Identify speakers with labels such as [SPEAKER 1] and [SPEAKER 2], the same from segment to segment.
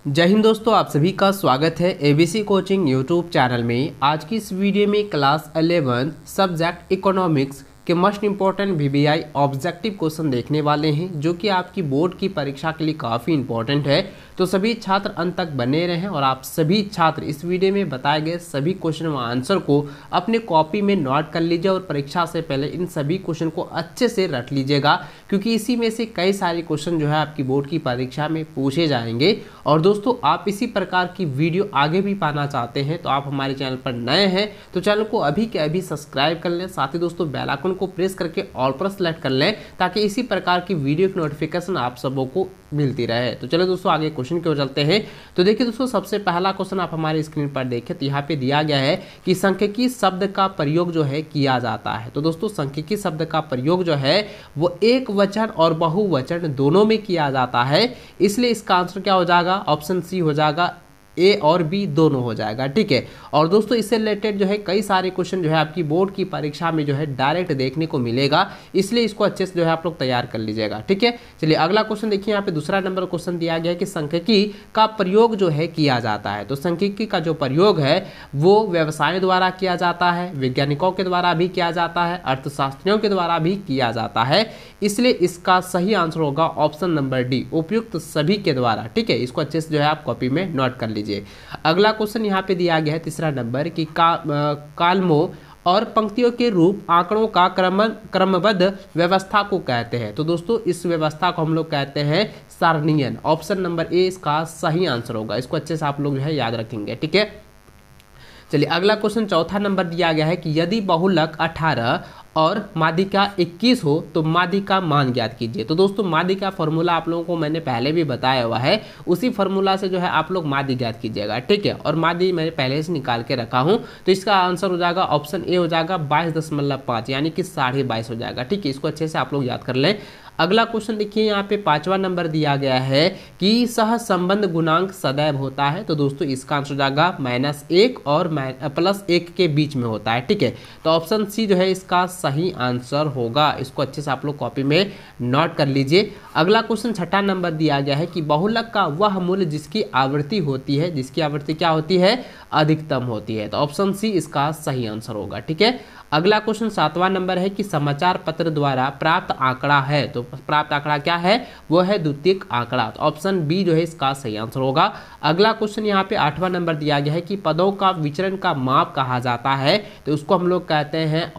[SPEAKER 1] जय हिंद दोस्तों, आप सभी का स्वागत है एबीसी कोचिंग यूट्यूब चैनल में। आज की इस वीडियो में क्लास 11 सब्जेक्ट इकोनॉमिक्स के most important VBI objective question देखने वाले हैं, जो कि आपकी बोर्ड की परीक्षा के लिए काफ़ी इंपॉर्टेंट है। तो सभी छात्र अंत तक बने रहें और आप सभी छात्र इस वीडियो में बताए गए सभी क्वेश्चन व आंसर को अपने कॉपी में नोट कर लीजिए और परीक्षा से पहले इन सभी क्वेश्चन को अच्छे से रट लीजिएगा, क्योंकि इसी में से कई सारे क्वेश्चन जो है आपकी बोर्ड की परीक्षा में पूछे जाएंगे। और दोस्तों, आप इसी प्रकार की वीडियो आगे भी पाना चाहते हैं तो आप हमारे चैनल पर नए हैं तो चैनल को अभी के अभी सब्सक्राइब कर लें। साथ ही दोस्तों, बेल आइकन को प्रेस करके ऑल पर सेलेक्ट कर लें, ताकि इसी प्रकार की वीडियो की नोटिफिकेशन आप सबों को मिलती रहे। तो चलो दोस्तों, आगे क्वेश्चन की ओर चलते हैं। तो देखिए दोस्तों, सबसे पहला क्वेश्चन आप हमारे स्क्रीन पर देखें तो यहाँ पे दिया गया है कि सांख्यिकी शब्द का प्रयोग जो है किया जाता है। तो दोस्तों, सांख्यिकी शब्द का प्रयोग जो है वो एक वचन और बहुवचन दोनों में किया जाता है, इसलिए इसका आंसर क्या हो जाएगा? ऑप्शन सी हो जाएगा, ए और बी दोनों हो जाएगा। ठीक है। और दोस्तों, इससे रिलेटेड जो है कई सारे क्वेश्चन जो है आपकी बोर्ड की परीक्षा में जो है डायरेक्ट देखने को मिलेगा, इसलिए इसको अच्छे से जो है आप लोग तैयार कर लीजिएगा। ठीक है। चलिए अगला क्वेश्चन देखिए, यहाँ पे दूसरा नंबर क्वेश्चन दिया गया है कि सांख्यिकी का प्रयोग जो है किया जाता है। तो सांख्यिकी का जो प्रयोग है वो व्यवसायों द्वारा किया जाता है, वैज्ञानिकों के द्वारा भी किया जाता है, अर्थशास्त्रियों के द्वारा भी किया जाता है, इसलिए इसका सही आंसर होगा ऑप्शन नंबर डी, उपयुक्त सभी के द्वारा। ठीक है। इसको अच्छे से जो है आप कॉपी में नोट कर लीजिए। अगला क्वेश्चन यहाँ पे दिया गया है तीसरा नंबर कि कालमों और पंक्तियों के रूप आंकड़ों का क्रमबद्ध व्यवस्था को कहते हैं। तो दोस्तों, इस व्यवस्था को हम लोग कहते हैं सारणीयन। ऑप्शन नंबर ए इसका सही आंसर होगा। इसको अच्छे से आप लोग जो है याद रखेंगे। ठीक है। चलिए अगला क्वेश्चन चौथा नंबर दिया गया है कि यदि बहुलक 18 और माध्यिका 21 हो तो माध्यिका मान ज्ञात कीजिए। तो दोस्तों, माध्यिका फॉर्मूला आप लोगों को मैंने पहले भी बताया हुआ है, उसी फॉर्मूला से जो है आप लोग माध्य ज्ञात कीजिएगा। ठीक है। और माध्य मैंने पहले से निकाल के रखा हूं, तो इसका आंसर हो जाएगा ऑप्शन ए हो जाएगा 22.5, यानी कि 22.5 हो जाएगा। ठीक है। इसको अच्छे से आप लोग याद कर लें। अगला क्वेश्चन देखिए, यहाँ पे पांचवा नंबर दिया गया है कि सह संबंध गुणांक सदैव होता है। तो दोस्तों, इसका आंसर हो जाएगा -1 और +1 के बीच में होता है। ठीक है। तो ऑप्शन सी जो है इसका सही आंसर होगा। इसको अच्छे से आप लोग कॉपी में नोट कर लीजिए। अगला क्वेश्चन छठा नंबर दिया गया है कि बहुलक का वह मूल्य जिसकी आवृत्ति होती है, जिसकी आवृत्ति क्या होती है? अधिकतम होती है। तो ऑप्शन सी इसका सही आंसर होगा। ठीक है। अगला क्वेश्चन सातवां नंबर है कि समाचार पत्र द्वारा प्राप्त आंकड़ा है। तो प्राप्त आंकड़ा क्या है? वो है द्वितीयक आंकड़ा। तो ऑप्शन बी जो है इसका सही आंसर होगा। अगला क्वेश्चन यहाँ पे 8वां नंबर दिया गया है कि पदों का विचरण का माप कहा जाता है। तो उसको हम लोग कहते हैं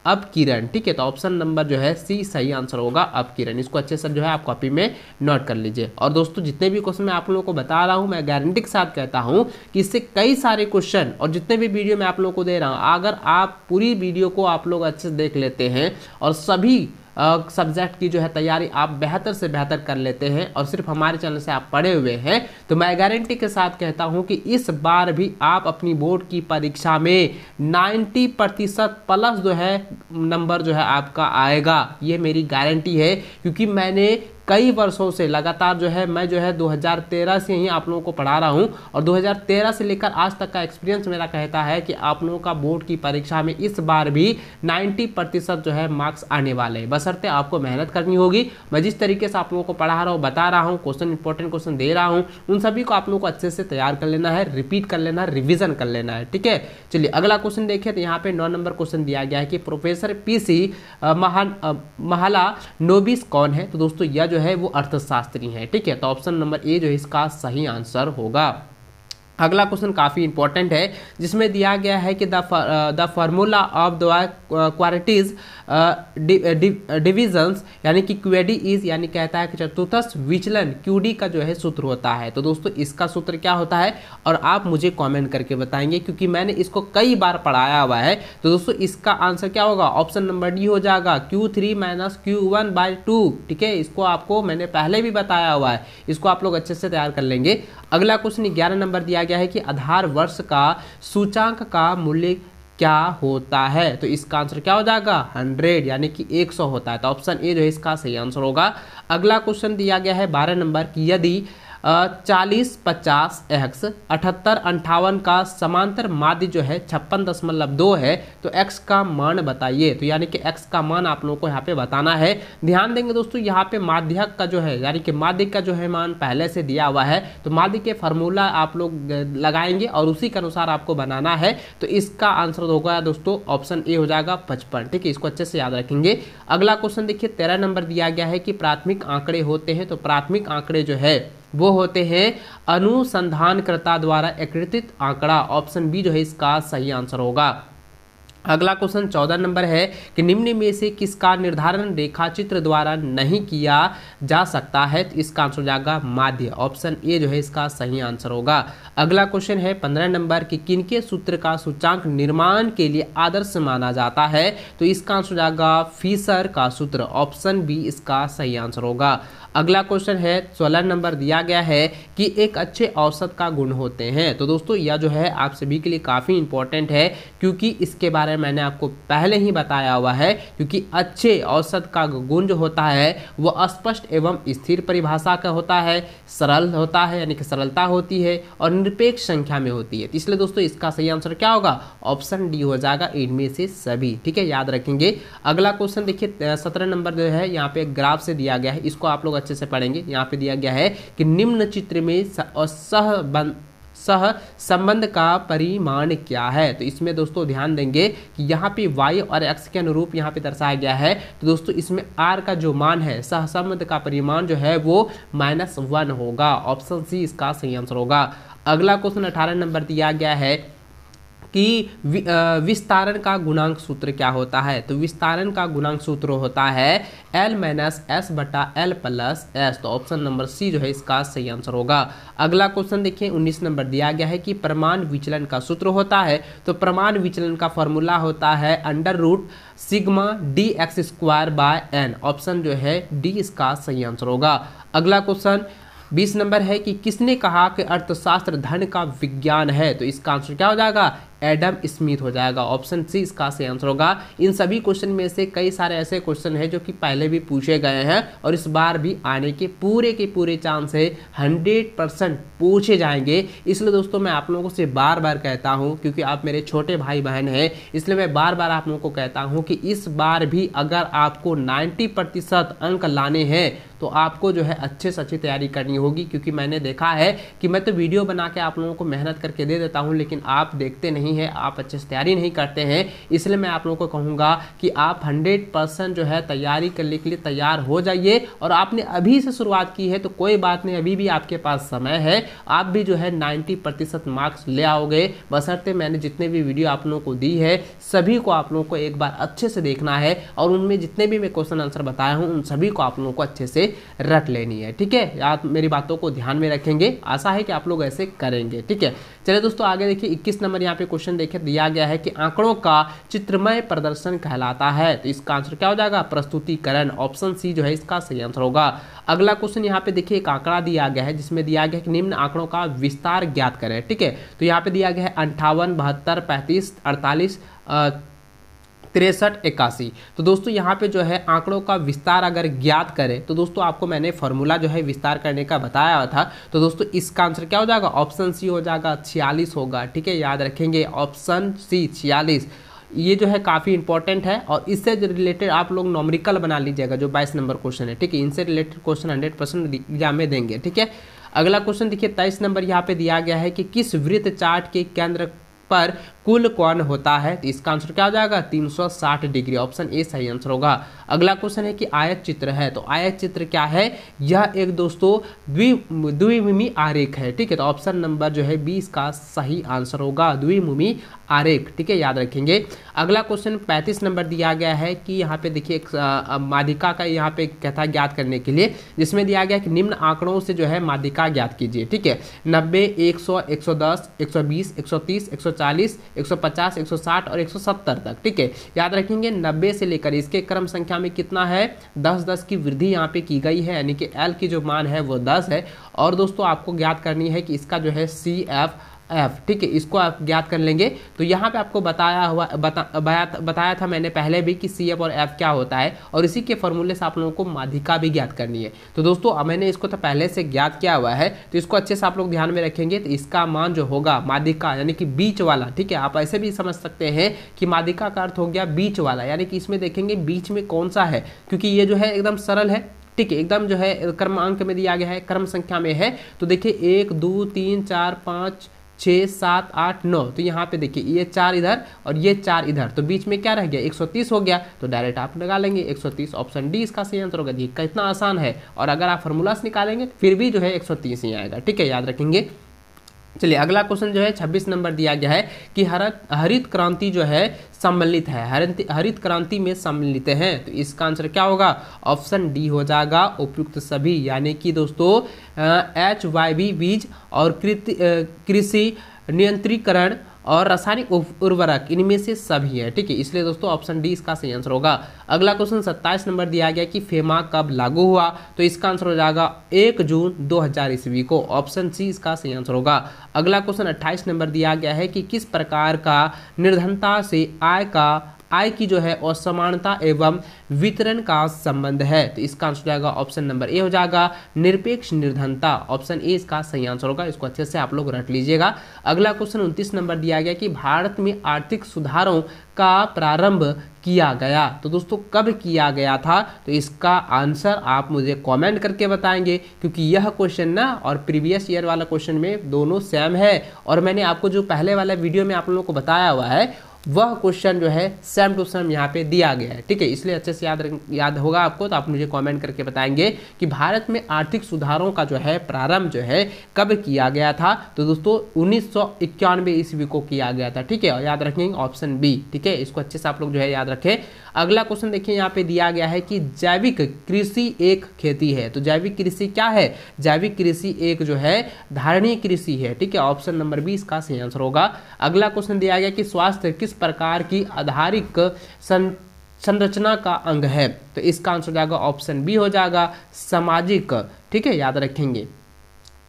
[SPEAKER 1] अपकिरण। ठीक है। तो ऑप्शन नंबर जो है सी सही आंसर होगा, अपकिरण। इसको अच्छे से जो है आप कॉपी में नोट कर लीजिए। और दोस्तों, जितने भी क्वेश्चन मैं आप लोगों को बता रहा हूं, मैं गारंटी के साथ कहता हूं कि इससे कई सारे क्वेश्चन और जितने भी वीडियो मैं आप लोगों को दे रहा हूं, अगर आप पूरी वीडियो को आप लोग अच्छे से देख लेते हैं और सभी सब्जेक्ट की जो है तैयारी आप बेहतर से बेहतर कर लेते हैं और सिर्फ हमारे चैनल से आप पढ़े हुए हैं, तो मैं गारंटी के साथ कहता हूं कि इस बार भी आप अपनी बोर्ड की परीक्षा में 90% प्लस जो है नंबर जो है आपका आएगा। ये मेरी गारंटी है, क्योंकि मैंने कई वर्षों से लगातार जो है मैं जो है 2013 से ही आप लोगों को पढ़ा रहा हूं और 2013 से लेकर आज तक का एक्सपीरियंस मेरा कहता है कि आप लोगों का बोर्ड की परीक्षा में इस बार भी 90% जो है मार्क्स आने वाले हैं। बशर्ते आपको मेहनत करनी होगी। मैं जिस तरीके से आप लोगों को पढ़ा रहा हूँ, बता रहा हूँ, क्वेश्चन इंपॉर्टेंट क्वेश्चन दे रहा हूँ, उन सभी को आप लोगों को अच्छे से तैयार कर लेना है, रिपीट कर लेना है, रिविजन कर लेना है। ठीक है। चलिए अगला क्वेश्चन देखिए, तो यहाँ पे 9 नंबर क्वेश्चन दिया गया है कि प्रोफेसर पीसी महालानोबिस कौन है? तो दोस्तों, यह जो है वो अर्थशास्त्री है। ठीक है। तो ऑप्शन नंबर ए जो है इसका सही आंसर होगा। अगला क्वेश्चन काफ़ी इंपॉर्टेंट है, जिसमें दिया गया है कि the formula of the quadratics divisions, यानी कि क्यूडी इज, यानी कहता है कि चतुर्थांश विचलन क्यूडी का जो है सूत्र होता है। तो दोस्तों, इसका सूत्र क्या होता है? और आप मुझे कमेंट करके बताएंगे, क्योंकि मैंने इसको कई बार पढ़ाया हुआ है। तो दोस्तों, इसका आंसर क्या होगा? ऑप्शन नंबर डी हो जाएगा, Q3 - Q1/2। ठीक है। इसको आपको मैंने पहले भी बताया हुआ है, इसको आप लोग अच्छे से तैयार कर लेंगे। अगला क्वेश्चन 11 नंबर दिया गया है कि आधार वर्ष का सूचांक का मूल्य क्या होता है? तो इसका आंसर क्या हो जाएगा? 100, यानी कि 100 होता है। तो ऑप्शन ए जो है इसका सही आंसर होगा। अगला क्वेश्चन दिया गया है 12 नंबर कि यदि 40 50 x 78 58 का समांतर माध्य जो है 56.2 है, तो x का मान बताइए। तो यानी कि x का मान आप लोगों को यहाँ पे बताना है। ध्यान देंगे दोस्तों, यहाँ पे माध्यक का जो है यानी कि माध्यक का जो है मान पहले से दिया हुआ है, तो माध्यक के फार्मूला आप लोग लगाएंगे और उसी के अनुसार आपको बनाना है। तो इसका आंसर होगा दोस्तों ऑप्शन ए हो जाएगा 55। ठीक है, इसको अच्छे से याद रखेंगे। अगला क्वेश्चन देखिए 13 नंबर दिया गया है कि प्राथमिक आंकड़े होते हैं, तो प्राथमिक आंकड़े जो है वो होते हैं अनुसंधानकर्ता द्वारा एकत्रित आंकड़ा। ऑप्शन बी जो है इसका सही आंसर होगा। अगला क्वेश्चन 14 नंबर है कि निम्न में से किसका निर्धारण रेखाचित्र द्वारा नहीं किया जा सकता है, तो इसका आंसर हो जाएगा माध्य। ऑप्शन ए जो है इसका सही आंसर होगा। अगला क्वेश्चन है 15 नंबर कि किनके सूत्र का सूचांक निर्माण के लिए आदर्श माना जाता है, तो इसका आंसर हो जाएगा फिशर का सूत्र। ऑप्शन बी इसका सही आंसर होगा। अगला क्वेश्चन है 16 नंबर दिया गया है कि एक अच्छे औसत का गुण होते हैं, तो दोस्तों यह जो है आप सभी के लिए काफ़ी इंपॉर्टेंट है, क्योंकि इसके बारे में मैंने आपको पहले ही बताया हुआ है। क्योंकि अच्छे औसत का गुण जो होता है वो स्पष्ट एवं स्थिर परिभाषा का होता है, सरल होता है यानी कि सरलता होती है, और निरपेक्ष संख्या में होती है। इसलिए दोस्तों इसका सही आंसर क्या होगा, ऑप्शन डी हो जाएगा, इनमें से सभी। ठीक है, याद रखेंगे। अगला क्वेश्चन देखिए 17 नंबर जो है यहाँ पे ग्राफ से दिया गया है, इसको आप लोग अच्छे से पढ़ेंगे। यहाँ पे दिया गया है कि निम्न चित्र में सह संबंध का परिमाण क्या है, तो इसमें दोस्तों ध्यान देंगे कि यहाँ पे y और x के अनुरूप यहाँ पे दर्शाया गया है। तो दोस्तों इसमें r का जो मान है, सह संबंध का परिमाण जो है वो -1 होगा। ऑप्शन सी इसका सही आंसर होगा। अगला क्वेश्चन 18 नंबर दिया गया है कि विस्तारण का गुणांक सूत्र क्या होता है, तो विस्तारण का गुणांक सूत्र होता है L - S बटा L प्लस S। तो ऑप्शन नंबर सी जो है इसका सही आंसर होगा। अगला क्वेश्चन देखिए 19 नंबर दिया गया है कि प्रमाण विचलन का सूत्र होता है, तो प्रमाण विचलन का फॉर्मूला होता है √σ(dx²/n)। ऑप्शन जो है डी इसका सही आंसर होगा। अगला क्वेश्चन 20 नंबर है कि किसने कहा कि अर्थशास्त्र धन का विज्ञान है, तो इसका आंसर क्या हो जाएगा, एडम स्मिथ हो जाएगा। ऑप्शन सी इसका सही आंसर होगा। इन सभी क्वेश्चन में से कई सारे ऐसे क्वेश्चन हैं जो कि पहले भी पूछे गए हैं और इस बार भी आने के पूरे चांस है, 100% पूछे जाएंगे। इसलिए दोस्तों मैं आप लोगों से बार बार कहता हूं, क्योंकि आप मेरे छोटे भाई बहन हैं, इसलिए मैं बार बार आप लोगों को कहता हूं कि इस बार भी अगर आपको 90% अंक लाने हैं तो आपको जो है अच्छे से अच्छी तैयारी करनी होगी। क्योंकि मैंने देखा है कि मैं तो वीडियो बना के आप लोगों को मेहनत करके दे देता हूं, लेकिन आप देखते नहीं हैं, आप अच्छे से तैयारी नहीं करते हैं। इसलिए मैं आप लोगों को कहूँगा कि आप 100% जो है तैयारी करने के लिए तैयार हो जाइए। और आपने अभी से शुरुआत की है तो कोई बात नहीं, अभी भी आपके पास समय है, आप भी जो है 90% मार्क्स ले आओगे। बशर्ते मैंने जितने भी वीडियो आप लोगों को दी है सभी को आप लोगों को एक बार अच्छे से देखना है, और उनमें जितने भी मैं क्वेश्चन आंसर बताया हूँ उन सभी को आप लोगों को अच्छे से रट लेनी है। ठीक है, आप मेरी बातों को ध्यान में रखेंगे, आशा है कि आप लोग ऐसे करेंगे। ठीक है, चलिए दोस्तों आगे देखिए 21 नंबर यहाँ पे क्वेश्चन देखिए दिया गया है कि आंकड़ों का चित्रमय प्रदर्शन कहलाता है, तो इसका आंसर क्या हो जाएगा, प्रस्तुतिकरण। ऑप्शन सी जो है इसका सही आंसर होगा। अगला क्वेश्चन यहाँ पे देखिए एक आंकड़ा दिया गया है जिसमें दिया गया है कि निम्न आंकड़ों का विस्तार ज्ञात करें। ठीक है, तो यहाँ पे दिया गया है 58 72 35 48 63 81। तो दोस्तों यहाँ पे जो है आंकड़ों का विस्तार अगर ज्ञात करें तो दोस्तों आपको मैंने फॉर्मूला जो है विस्तार करने का बताया हुआ था। तो दोस्तों इसका आंसर क्या हो जाएगा, ऑप्शन सी हो जाएगा, 46 होगा। ठीक है, याद रखेंगे ऑप्शन सी 46। ये जो है काफ़ी इंपॉर्टेंट है और इससे रिलेटेड आप लोग नॉमरिकल बना लीजिएगा जो 22 नंबर क्वेश्चन है। ठीक है, इनसे रिलेटेड क्वेश्चन 100% एग्जाम में देंगे। ठीक है, अगला क्वेश्चन देखिए 23 नंबर यहाँ पे दिया गया है कि किस वृत्त चार्ट के केंद्र पर कुल कोण होता है, तो इसका आंसर क्या हो जाएगा, 360 डिग्री। ऑप्शन ए सही आंसर होगा। अगला क्वेश्चन है कि आयत चित्र है, तो आयत चित्र क्या है, यह एक दोस्तों द्विमुखी आरेख है। ठीक है, तो ऑप्शन नंबर जो है 20 का सही आंसर होगा, द्विमुखी आरेख। ठीक है, याद रखेंगे। अगला क्वेश्चन 35 नंबर दिया गया है कि यहाँ पे देखिए एक माध्यिका का यहाँ पे कहता ज्ञात करने के लिए, जिसमें दिया गया कि निम्न आंकड़ों से जो है माध्यिका ज्ञात कीजिए। ठीक है, 90 100 110 120 130 140 150 160 और 170 तक। ठीक है, याद रखेंगे 90 से लेकर इसके क्रम संख्या में कितना है, 10 की वृद्धि यहाँ पे की गई है, यानी कि L की जो मान है वो 10 है। और दोस्तों आपको ज्ञात करनी है कि इसका जो है CF एफ, ठीक है, इसको आप ज्ञात कर लेंगे। तो यहाँ पे आपको बताया था मैंने पहले भी कि सी एफ और एफ क्या होता है, और इसी के फॉर्मूले से आप लोगों को माध्यिका भी ज्ञात करनी है। तो दोस्तों मैंने इसको तो पहले से ज्ञात किया हुआ है, तो इसको अच्छे से आप लोग ध्यान में रखेंगे। तो इसका मान जो होगा माध्यिका यानी कि बीच वाला, ठीक है, आप ऐसे भी समझ सकते हैं कि माध्यिका का अर्थ हो गया बीच वाला, यानी कि इसमें देखेंगे बीच में कौन सा है, क्योंकि ये जो है एकदम सरल है, ठीक है, एकदम जो है क्रमांक में दिया गया है, क्रम संख्या में है। तो देखिए 1 2 3 4 5 6 7 8 9, तो यहाँ पे देखिए ये 4 इधर और ये 4 इधर, तो बीच में क्या रह गया 130 हो गया। तो डायरेक्ट आप लगा लेंगे 130, ऑप्शन डी इसका सही आंसर होगा। देखिए कितना आसान है, और अगर आप फार्मूला से निकालेंगे फिर भी जो है 130 ही आएगा, ठीक है, याद रखेंगे। चलिए अगला क्वेश्चन जो है 26 नंबर दिया गया है कि हरित क्रांति जो है सम्मिलित है, हरित क्रांति में सम्मिलित हैं। तो इसका आंसर क्या होगा, ऑप्शन डी हो जाएगा उपयुक्त सभी, यानी कि दोस्तों HYV बीज और कृषि नियंत्रीकरण और रासायनिक उर्वरक इनमें से सभी है, ठीक है, इसलिए दोस्तों ऑप्शन डी इसका सही आंसर होगा। अगला क्वेश्चन 27 नंबर दिया गया कि फेमा कब लागू हुआ, तो इसका आंसर हो जाएगा 1 जून 2000 ईस्वी को, ऑप्शन सी इसका सही आंसर होगा। अगला क्वेश्चन 28 नंबर दिया गया है कि किस प्रकार का निर्धनता से आय की जो है असमानता एवं वितरण का संबंध है, तो इसका आंसर हो जाएगा ऑप्शन नंबर ए हो जाएगा निरपेक्ष निर्धनता, ऑप्शन ए इसका सही आंसर होगा। इसको अच्छे से आप लोग रट लीजिएगा। अगला क्वेश्चन 29 नंबर दिया गया कि भारत में आर्थिक सुधारों का प्रारंभ किया गया, तो दोस्तों कब किया गया था, तो इसका आंसर आप मुझे कमेंट करके बताएंगे, क्योंकि यह क्वेश्चन ना और प्रीवियस ईयर वाला क्वेश्चन में दोनों सेम है, और मैंने आपको जो पहले वाला वीडियो में आप लोगों को बताया हुआ है वह क्वेश्चन जो है सेम टू सेम यहाँ पे दिया गया है, ठीक है, इसलिए अच्छे से याद होगा आपको। तो आप मुझे कमेंट करके बताएंगे कि भारत में आर्थिक सुधारों का जो है प्रारंभ जो है कब किया गया था, तो दोस्तों 1991 ईस्वी को किया गया था, ठीक है, और याद रखेंगे ऑप्शन बी, ठीक है, इसको अच्छे से आप लोग जो है याद रखें। अगला क्वेश्चन देखिए यहाँ पे दिया गया है कि जैविक कृषि एक खेती है, तो जैविक कृषि क्या है, जैविक कृषि एक जो है धारणीय कृषि है, ठीक है, ऑप्शन नंबर बी इसका सही आंसर होगा। अगला क्वेश्चन दिया गया कि स्वास्थ्य किस प्रकार की आधारिक संरचना का अंग है, तो इसका आंसर हो जाएगा ऑप्शन बी हो जाएगा सामाजिक, ठीक है, याद रखेंगे।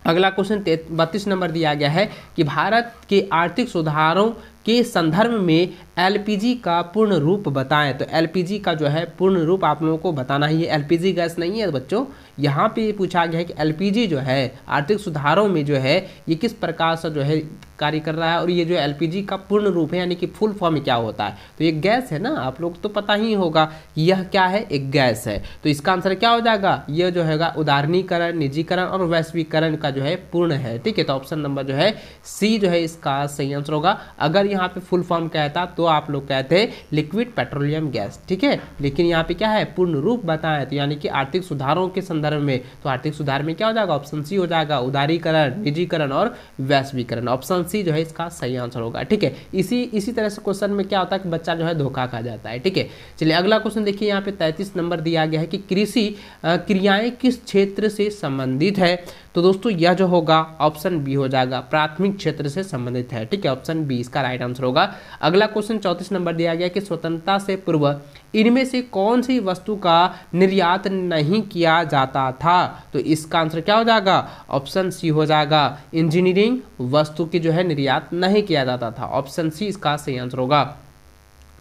[SPEAKER 1] अगला क्वेश्चन 32 नंबर दिया गया है कि भारत के आर्थिक सुधारों के संदर्भ में एलपीजी का पूर्ण रूप बताएं, तो एलपीजी का जो है पूर्ण रूप आप लोगों को बताना ही है, एलपीजी गैस नहीं है बच्चों, यहाँ पे पूछा गया है कि एलपीजी जो है आर्थिक सुधारों में जो है ये किस प्रकार से जो है कार्य कर रहा है, और ये जो एलपीजी का पूर्ण रूप है यानी कि फुल फॉर्म क्या होता है, तो ये गैस है ना, आप लोग तो पता ही होगा कि यह क्या है, एक गैस है। तो इसका आंसर क्या हो जाएगा, यह जो है उदारीकरण, निजीकरण और वैश्वीकरण का जो है पूर्ण है, ठीक है, तो ऑप्शन नंबर जो है सी जो है इसका सही आंसर होगा। अगर यहाँ पे फुल फॉर्म कहता तो आप लोग कहते हैं लिक्विड पेट्रोलियम गैस, ठीक है, लेकिन यहाँ पे क्या है पूर्ण रूप बताया, तो यानी कि आर्थिक सुधारों के संदर्भ में, तो आर्थिक सुधार में क्या हो जाएगा, ऑप्शन सी हो जाएगा उदारीकरण, निजीकरण और वैश्वीकरण, ऑप्शन सी जो है इसका सही आंसर होगा, ठीक है। इसी तरह से क्वेश्चन में क्या होता है कि बच्चा जो है धोखा खा जाता है, ठीक है। चलिए अगला क्वेश्चन देखिए, यहाँ पे 33 नंबर दिया गया है कि कृषि क्रियाएं किस क्षेत्र से संबंधित है, तो दोस्तों यह जो होगा ऑप्शन बी हो जाएगा प्राथमिक क्षेत्र से संबंधित है, ठीक है, ऑप्शन बी इसका राइट आंसर होगा। अगला क्वेश्चन 34 नंबर दिया गया कि स्वतंत्रता से पूर्व इनमें से कौन सी वस्तु का निर्यात नहीं किया जाता था, तो इसका आंसर क्या हो जाएगा, ऑप्शन सी हो जाएगा इंजीनियरिंग वस्तु की जो है निर्यात नहीं किया जाता था, ऑप्शन सी इसका सही आंसर होगा।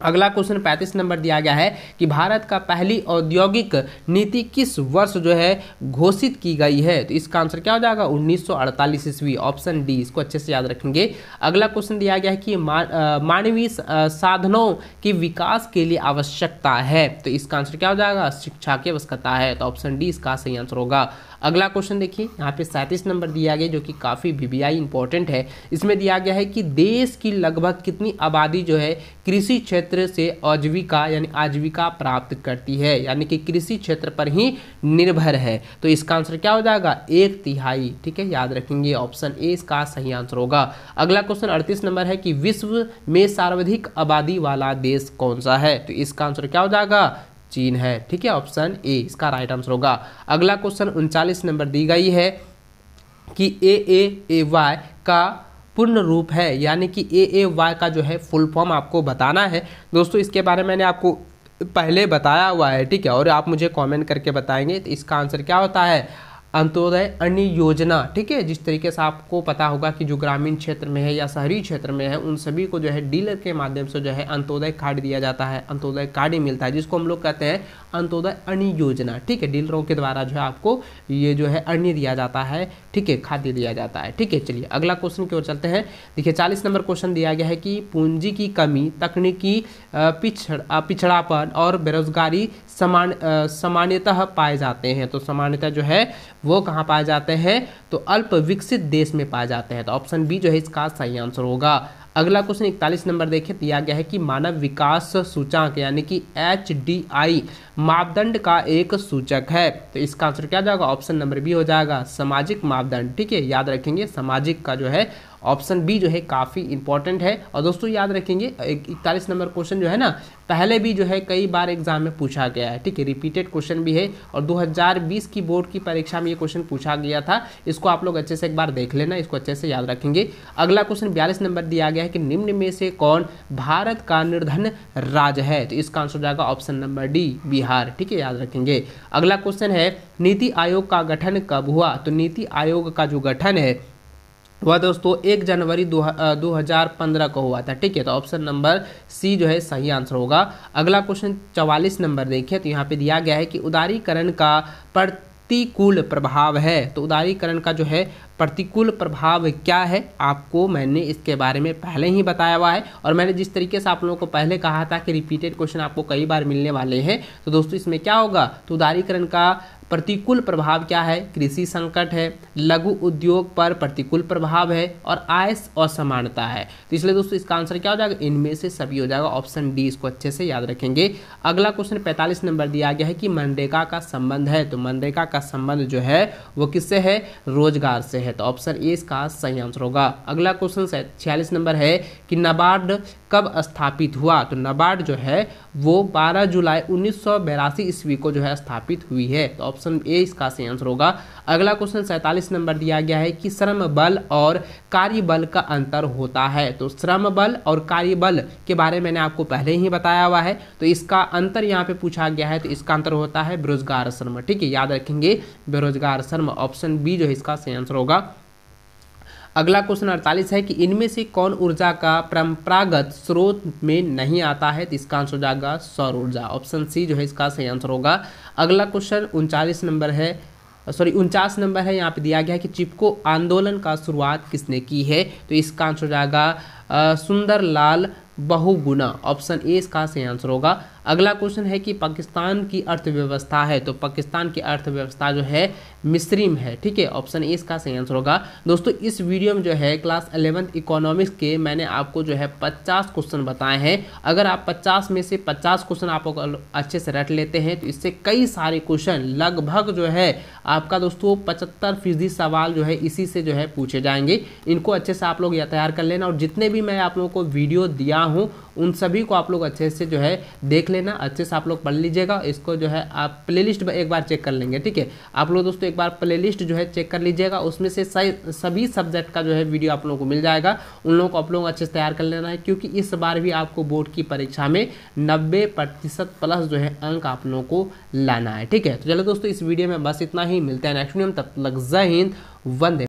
[SPEAKER 1] अगला क्वेश्चन 35 नंबर दिया गया है कि भारत का पहली औद्योगिक नीति किस वर्ष जो है घोषित की गई है, तो इसका आंसर क्या हो जाएगा 1948 ईस्वी, ऑप्शन डी, इसको अच्छे से याद रखेंगे। अगला क्वेश्चन दिया गया है कि मानवीय साधनों के विकास के लिए आवश्यकता है, तो इसका आंसर क्या हो जाएगा शिक्षा की आवश्यकता है, तो ऑप्शन डी इसका सही आंसर होगा। अगला क्वेश्चन देखिए यहाँ पे 37 नंबर दिया गया जो कि काफ़ी वीवीआई इंपॉर्टेंट है। इसमें दिया गया है कि देश की लगभग कितनी आबादी जो है कृषि क्षेत्र से आजीविका यानी आजीविका प्राप्त करती है, यानी कि कृषि क्षेत्र पर ही निर्भर है, तो इसका आंसर क्या हो जाएगा 1/3, ठीक है, याद रखेंगे ऑप्शन ए इसका सही आंसर होगा। अगला क्वेश्चन 38 नंबर है कि विश्व में सर्वाधिक आबादी वाला देश कौन सा है, तो इसका आंसर क्या हो जाएगा चीन है, ठीक है, ऑप्शन ए इसका राइट आंसर होगा। अगला क्वेश्चन 39 नंबर दी गई है कि AAAY का पूर्ण रूप है, यानी कि AAY का जो है फुल फॉर्म आपको बताना है। दोस्तों इसके बारे में मैंने आपको पहले बताया हुआ है, ठीक है, और आप मुझे कमेंट करके बताएंगे, तो इसका आंसर क्या होता है अंत्योदय अन्न योजना, ठीक है। जिस तरीके से आपको पता होगा कि जो ग्रामीण क्षेत्र में है या शहरी क्षेत्र में है उन सभी को जो है डीलर के माध्यम से जो है अंत्योदय कार्ड दिया जाता है, अंत्योदय कार्ड ही मिलता है, जिसको हम लोग कहते हैं अंत्योदय अन्न योजना, ठीक है। डीलरों के द्वारा जो है आपको ये जो है अन्न दिया जाता है, ठीक है, खाद्य दिया जाता है, ठीक है। चलिए अगला क्वेश्चन की ओर चलते हैं। देखिए 40 नंबर क्वेश्चन दिया गया है कि पूंजी की कमी, तकनीकी पिछड़ापन और बेरोजगारी सामान्यतः पाए जाते हैं। तो सामान्यतः जो है वो कहाँ पाए जाते हैं, तो अल्प विकसित देश में पाए जाते हैं। तो ऑप्शन बी जो है इसका सही आंसर होगा। अगला क्वेश्चन 41 नंबर देखिए, दिया गया है कि मानव विकास सूचकांक यानी कि HDI मापदंड का एक सूचक है। तो इसका आंसर क्या जाएगा, ऑप्शन नंबर बी हो जाएगा, सामाजिक मापदंड, ठीक है। याद रखेंगे सामाजिक का जो है ऑप्शन बी जो है काफ़ी इंपॉर्टेंट है। और दोस्तों याद रखेंगे 41 नंबर क्वेश्चन जो है ना पहले भी जो है कई बार एग्जाम में पूछा गया है, ठीक है, रिपीटेड क्वेश्चन भी है। और 2020 की बोर्ड की परीक्षा में ये क्वेश्चन पूछा गया था, इसको आप लोग अच्छे से एक बार देख लेना, इसको अच्छे से याद रखेंगे। अगला क्वेश्चन 42 नंबर दिया गया है कि निम्न में से कौन भारत का निर्धन राज्य है। तो इसका आंसर जाएगा ऑप्शन नंबर डी, बिहार, ठीक है, याद रखेंगे। अगला क्वेश्चन है नीति आयोग का गठन कब हुआ। तो नीति आयोग का जो गठन है वह दोस्तों 1 जनवरी 2015 को हुआ था, ठीक है। तो ऑप्शन नंबर सी जो है सही आंसर होगा। अगला क्वेश्चन 44 नंबर देखिए, तो यहाँ पे दिया गया है कि उदारीकरण का प्रतिकूल प्रभाव है। तो उदारीकरण का जो है प्रतिकूल प्रभाव क्या है, आपको मैंने इसके बारे में पहले ही बताया हुआ है। और मैंने जिस तरीके से आप लोगों को पहले कहा था कि रिपीटेड क्वेश्चन आपको कई बार मिलने वाले हैं, तो दोस्तों इसमें क्या होगा, तो उदारीकरण का प्रतिकूल प्रभाव क्या है, कृषि संकट है, लघु उद्योग पर प्रतिकूल प्रभाव है और आय असमानता है। तो इसलिए दोस्तों इसका आंसर क्या हो जाएगा, इनमें से सभी हो जाएगा, ऑप्शन डी, इसको अच्छे से याद रखेंगे। अगला क्वेश्चन 45 नंबर दिया गया है कि मनरेगा का संबंध है। तो मनरेगा का संबंध जो है वो किससे है, रोजगार से है। तो ऑप्शन ए इसका सही आंसर होगा। अगला क्वेश्चन 46 नंबर है कि नाबार्ड कब स्थापित हुआ। तो नाबार्ड जो है वो 12 जुलाई 1982 ईस्वी को जो है स्थापित हुई है। तो ऑप्शन ए इसका सही आंसर होगा। अगला क्वेश्चन 47 नंबर दिया गया है कि श्रम बल और कार्यबल का अंतर होता है। तो श्रम बल और कार्यबल के बारे में मैंने आपको पहले ही बताया हुआ है। तो इसका अंतर यहाँ पे पूछा गया है, तो इसका अंतर होता है बेरोजगार श्रम, ठीक है, याद रखेंगे बेरोजगार श्रम, ऑप्शन बी जो है इसका सही आंसर होगा। अगला क्वेश्चन 48 है कि इनमें से कौन ऊर्जा का परंपरागत स्रोत में नहीं आता है। तो इसका आंसर हो जाएगा सौर ऊर्जा, ऑप्शन सी जो है इसका सही आंसर होगा। अगला क्वेश्चन 49 नंबर है, 49 नंबर है, यहाँ पे दिया गया है कि चिपको आंदोलन का शुरुआत किसने की है। तो इसका आंसर हो जाएगा सुंदरलाल बहुगुणा, ऑप्शन ए इसका सही आंसर होगा। अगला क्वेश्चन है कि पाकिस्तान की अर्थव्यवस्था है। तो पाकिस्तान की अर्थव्यवस्था जो है मिस्रीम है, ठीक है, ऑप्शन ए इसका सही आंसर होगा। दोस्तों इस वीडियो में जो है क्लास 11th इकोनॉमिक्स के मैंने आपको जो है 50 क्वेश्चन बताए हैं। अगर आप 50 में से 50 क्वेश्चन आप अच्छे से रट लेते हैं तो इससे कई सारे क्वेश्चन लगभग जो है आपका दोस्तों 75% सवाल जो है इसी से जो है पूछे जाएंगे। इनको अच्छे से आप लोग तैयार कर लेना और जितने भी मैं आप लोगों को वीडियो दिया हूँ उन सभी को आप लोग अच्छे से जो है देख लेना, अच्छे से आप लोग पढ़ लीजिएगा। इसको जो है आप प्लेलिस्ट एक बार चेक कर लेंगे, ठीक है। आप लोग दोस्तों एक बार प्लेलिस्ट जो है चेक कर लीजिएगा, उसमें से सभी सब्जेक्ट का जो है वीडियो आप लोगों को मिल जाएगा। उन लोगों को आप लोग अच्छे से तैयार कर लेना है, क्योंकि इस बार भी आपको बोर्ड की परीक्षा में 90% प्लस जो है अंक आप लोगों को लाना है, ठीक है। तो चलो दोस्तों इस वीडियो में बस इतना ही, मिलते हैं नेक्स्ट वीडियो में, तब तक जय हिंद, वंदे।